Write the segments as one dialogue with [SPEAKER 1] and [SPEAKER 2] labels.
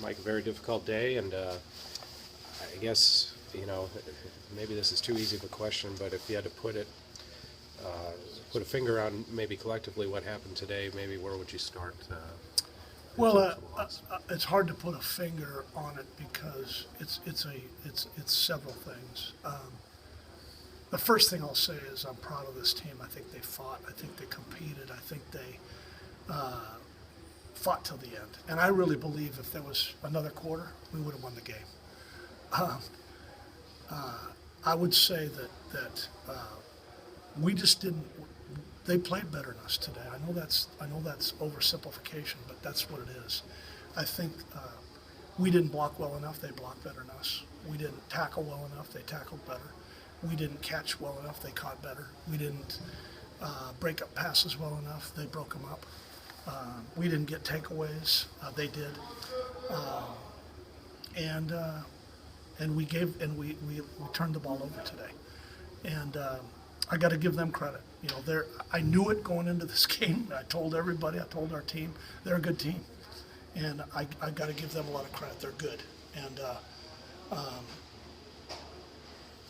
[SPEAKER 1] Mike, a very difficult day, and I guess, maybe this is too easy of a question, but if you had to put a finger on maybe collectively what happened today, maybe where would you start?
[SPEAKER 2] Well, it's hard to put a finger on it because it's several things. The first thing I'll say is I'm proud of this team. I think they fought. I think they competed. I think they fought till the end. And I really believe if there was another quarter, we would have won the game. I would say that we just didn't. They played better than us today. I know that's oversimplification, but that's what it is. I think we didn't block well enough. They blocked better than us. We didn't tackle well enough. They tackled better. We didn't catch well enough. They caught better. We didn't break up passes well enough. They broke them up. We didn't get takeaways. They did. And we turned the ball over today. And I got to give them credit. I knew it going into this game. I told everybody. I told our team they're a good team, and I got to give them a lot of credit. They're good, and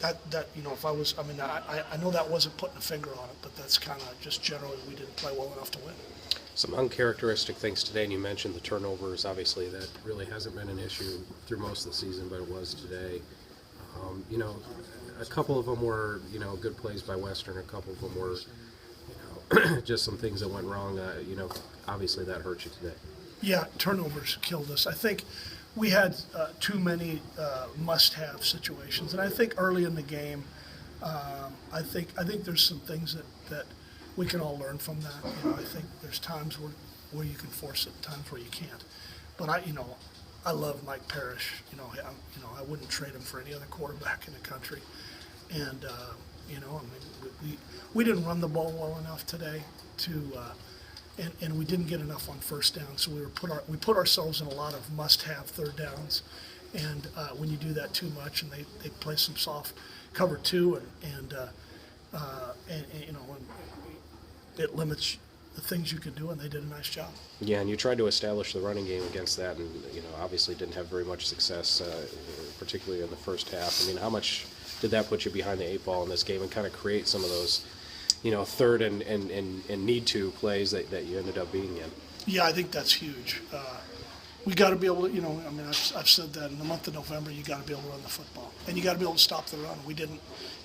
[SPEAKER 2] if I was, I know that wasn't putting a finger on it, but that's kind of just generally we didn't play well enough to win.
[SPEAKER 1] Some uncharacteristic things today, and you mentioned the turnovers. Obviously, that really hasn't been an issue through most of the season, but it was today. A couple of them were, good plays by Western. A couple of them were, just some things that went wrong. Obviously that hurt you today.
[SPEAKER 2] Yeah, turnovers killed us. I think we had too many must-have situations, and I think early in the game, I think there's some things that we can all learn from that. I think there's times where you can force it, times where you can't. But I love Mike Parrish. I wouldn't trade him for any other quarterback in the country. And we didn't run the ball well enough today and we didn't get enough on first down. So we put ourselves in a lot of must-have third downs. And when you do that too much, and they play some soft cover two, and it limits the things you can do, and they did a nice job.
[SPEAKER 1] Yeah, and you tried to establish the running game against that, and obviously didn't have very much success, particularly in the first half. How much did that put you behind the eight ball in this game and kind of create some of those, third and need to plays that you ended up being in?
[SPEAKER 2] Yeah, I think that's huge. We got to be able to, I've said that in the month of November, you got to be able to run the football, and you got to be able to stop the run. We didn't,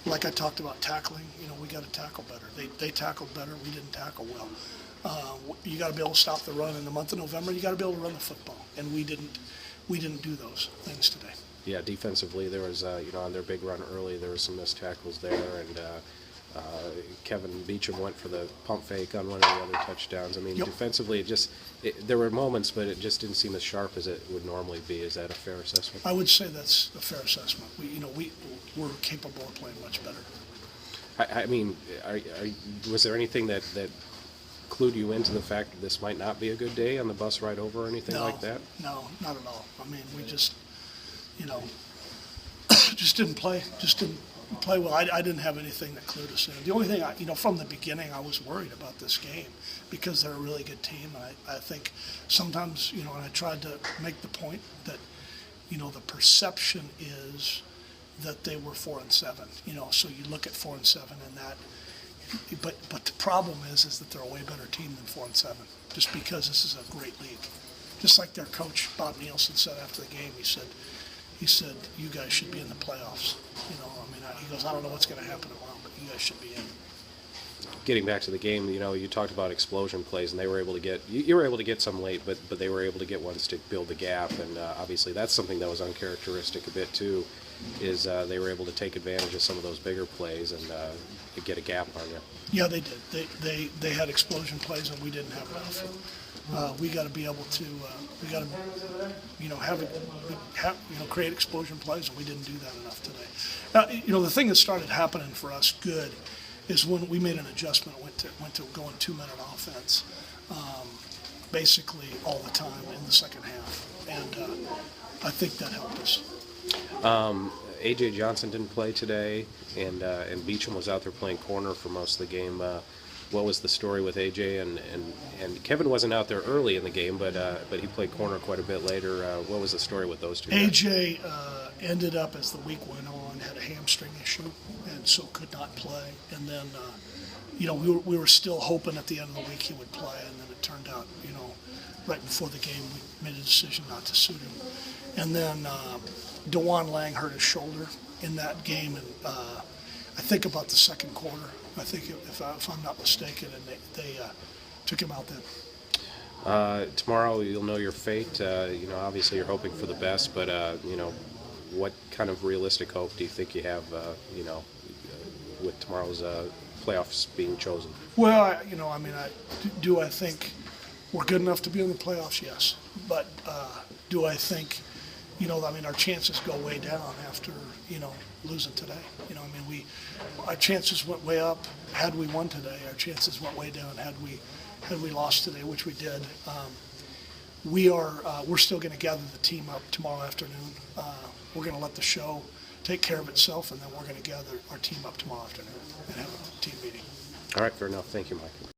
[SPEAKER 2] like I talked about tackling. We got to tackle better. They tackled better. We didn't tackle well. You got to be able to stop the run in the month of November. You got to be able to run the football, and we didn't do those things today.
[SPEAKER 1] Yeah, defensively, there was, on their big run early, there was some missed tackles there, and Kevin Beecham went for the pump fake on one of the other touchdowns. Yep. Defensively, there were moments, but it just didn't seem as sharp as it would normally be. Is that a fair assessment?
[SPEAKER 2] I would say that's a fair assessment. We're capable of playing much better.
[SPEAKER 1] Was there anything that clued you into the fact that this might not be a good day on the bus ride over or anything like that?
[SPEAKER 2] No, not at all. We just, just didn't play. Just didn't play well. I didn't have anything that clued us in. The only thing, from the beginning, I was worried about this game because they're a really good team. And I think sometimes, and I tried to make the point that, the perception is that they were 4-7. So you look at 4-7 and that. But the problem is that they're a way better team than 4-7, just because this is a great league. Just like their coach Bob Nielsen said after the game, he said you guys should be in the playoffs. He goes, I don't know what's going to happen tomorrow, but you guys should be in.
[SPEAKER 1] Getting back to the game, you talked about explosion plays, and they were able to get you were able to get some late, but they were able to get ones to build the gap, and obviously that's something that was uncharacteristic a bit too. Is they were able to take advantage of some of those bigger plays and get a gap on you.
[SPEAKER 2] Yeah, they did. They had explosion plays, and we didn't have enough. We got to be able to create explosion plays, and we didn't do that enough today. The thing that started happening for us good is when we made an adjustment, went to going 2-minute offense, basically all the time in the second half, and I think that helped us.
[SPEAKER 1] A.J. Johnson didn't play today, and Beecham was out there playing corner for most of the game. what was the story with AJ? And Kevin wasn't out there early in the game, but he played corner quite a bit later. What was the story with those two guys?
[SPEAKER 2] AJ ended up, as the week went on, had a hamstring issue, and so could not play. And then, we were still hoping at the end of the week he would play, and then it turned out, right before the game, we made a decision not to suit him. And then DeJuan Lang hurt his shoulder in that game, and I think about the second quarter. I think, if I'm not mistaken, and they took him out then.
[SPEAKER 1] Tomorrow you'll know your fate. Obviously you're hoping for the best, but what kind of realistic hope do you think you have? With tomorrow's playoffs being chosen.
[SPEAKER 2] Well, do I think we're good enough to be in the playoffs? Yes, but do I think, our chances go way down after losing today. Our chances went way up had we won today. Our chances went way down had we lost today, which we did. We're still going to gather the team up tomorrow afternoon. We're going to let the show take care of itself, and then we're going to gather our team up tomorrow afternoon and have a team meeting.
[SPEAKER 1] All right, fair enough. Thank you, Mike.